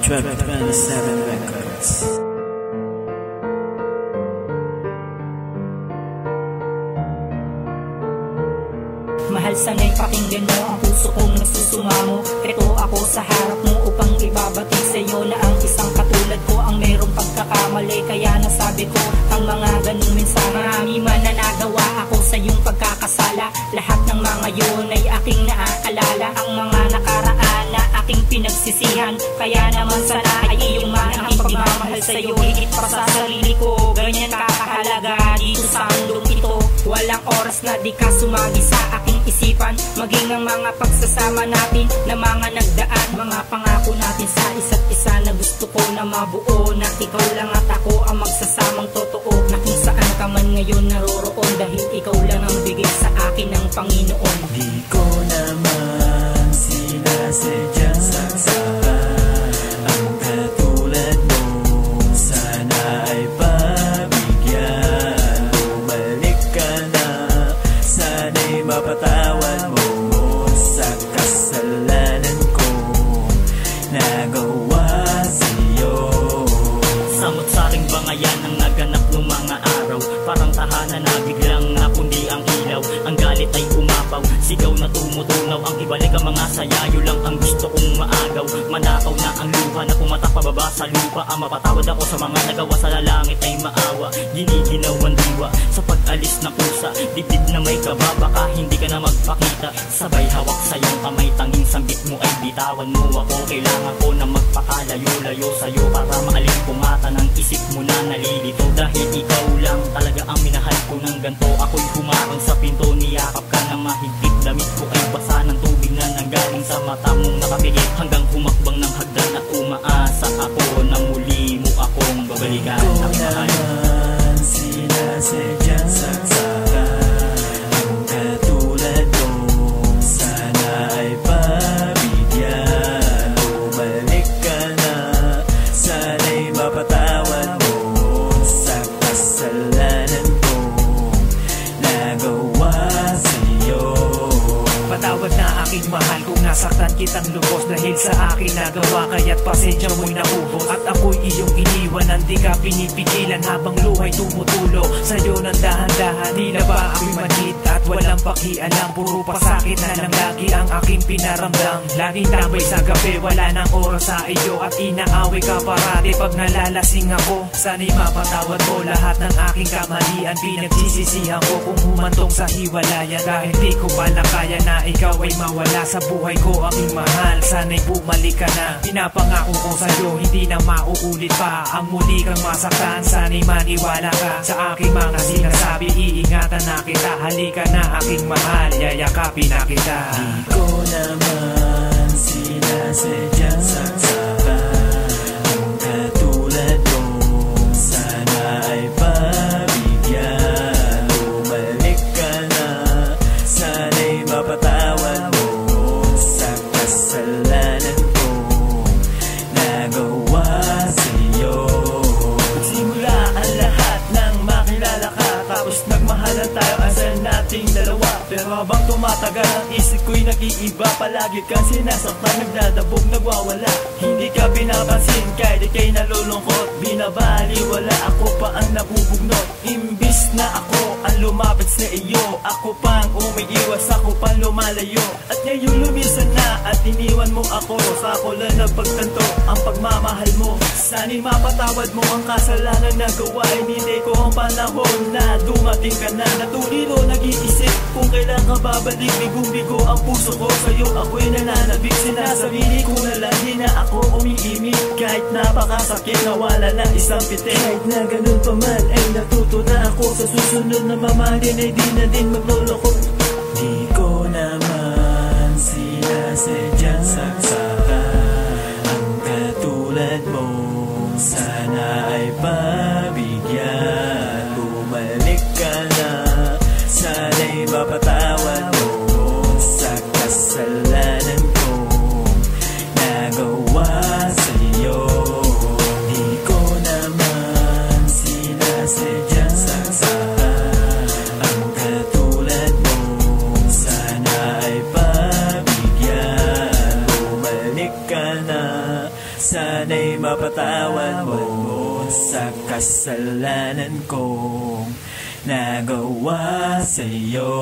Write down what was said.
1227 Records. Mahal, sana'y pakinggan mo ang puso kong nagsusumamo. Ito ako sa harap mo upang ibabatid sa'yo na ang isang katulad ko ang mayroong pagkakamali. Kaya nasabi ko ang mga ganung minsan. Marami man na nagawa ako sa iyong pagkakasala. Lahat ng mga yun ay aking naaalala. Ang mga nakaraan na aking pinagsisihan. Kaya naman sana ay iyong manang ang pagmamahal sa'yo. Higit pa sa sarili ko, ganyan kakahalaga dito sa mundong ito. Walang oras na di ka sumagi sa aking isipan. Maging ang mga pagsasama natin na mga nagdaan. Mga pangako natin sa isa't isa na gusto ko na mabuo. Na ikaw lang at ako ang magsasamang totoo. Na kung saan ka man ngayon naroroon, dahil ikaw lang ang bigay sa akin ng Panginoon. Di ko naman sinasadya ang katulad mo. Sana ay pabigyan. Bumalik ka na, sana'y mapatawad mo sa kasalanan kong nagawa sa'yo. Samot-saring bangayan ang naganap ng mga araw. Parang tahanan na biglang napundi ang ilaw. Ang galit ay umapaw, sigaw na tumutunaw. Ang ibalik ang mga sayayo lang ang gusto kong maagaw. Manakaw na ang luha na pumatak pababa sa lupa. Ang mapatawad ako sa mga nagawa sa lalangit ay maawa. Giniginaw ang diwa sa pag-alis ng pusa. Dibdib na may kaba, baka hindi ka na magpakita. Sabay hawak sa iyong kamay, tanging sambit mo ay bitawan mo ako. Kailangan ko na magpakalayo-layo sa'yo para maalin pungatan ng isip mo na nalilito. Dahil ikaw lang talaga ang minahal ko ng ganto. Ako'y humarang sa pinto, niyakap ka na mahigpit. Damit ko ay basa ng tubig na nanggaling sa mata mong nakapigit. Hanggang humakbang ng hagdan at umaasa ako na muli mo akong babalikan. Di ko naman sinasadya ang katulad mo. Sana ay pabigyan. Bumalik ka na, sana'y mapatawad mo sa kasalanan kong nagawa sa'yo. Patawad na aking mahal kung nasaktan kitang lubos dahil sa aking nagawa, kaya't pasensya mo'y naubos. At ako'y iyong iniwanan, di ka pinipigilan habang luhay tumutulo sa'yo ng dahan-dahan. Tila ba ako'y manhid at walang pakialam, puro pasakit na lang lagi ang aking pinaramdam. Laging tambay sa gabi, wala nang oras sa iyo at inaaway ka parati pag nalalasing ako. Sana'y mapatawad mo lahat ng aking kamalian. Pinagsisisihan ko kung humantong sa hiwalayan, dahil di ko pala kaya na ikaw ay mawala sa buhay ko, aking mahal. Sana'y bumalik ka na. Pinapangako ko sa'yo, hindi na mauulit pa ang muli kang masaktan. Sana'y maniwala ka sa aking mga sinasabi. Iingatan na kita, halika na aking mahal, yayakapin na kita. Di ko naman sinasadya ang katulad mo. Sana ay pabigyan. Bumalik ka na, sana'y mapatawad mo sa kasalanan kong nagawa sa'yo. Simula ang lahat nang makilala ka, tapos nagmahalan tayo asal nating dalawa. Pero habang tumatagal ang isip ko'y nag-iiba. Palagi kang sinasaktan, nagdadabog, nagwawala. Hindi ka pinapansin kahit ika'y nalulungkot. Binabaliwala, ako pa ang nabubugnot. Imbis na ako ang lumapit sa iyo, ako pang umiiwas, ako pang lumalayo. At ngayon lumisan na at iniwan mo ako. Sa ako lang nagpagtanto ang pagmamahal mo. Sana'y mapatawad mo ang kasalanan na gawain. Hindi ko ang panahon na dumating ka na. Natuliro nag-iisip kung kailan ka babalik. Bigong-bigo ang puso ko sa'yo, ako'y nananabik. Sinasabili ko na lang, di na ako umiimik. Kahit napakasakit, nawala na isang pitik. Kahit na ganun pa man ay natuto na ako. Sa susunod na mamahalin ay di na din magloloko. Di ko naman sinasadya ang katulad mo. Sana ay pabigyan. Bumalik ka na, sana'y mapatawad mo sa kasalanan kong nagawa sa'yo. Di ko naman sinasadya ang katulad mo. Sana ay pabigyan. Bumalik Sana'y mapatawad mo sa kasalanan kong nagawa sa'yo.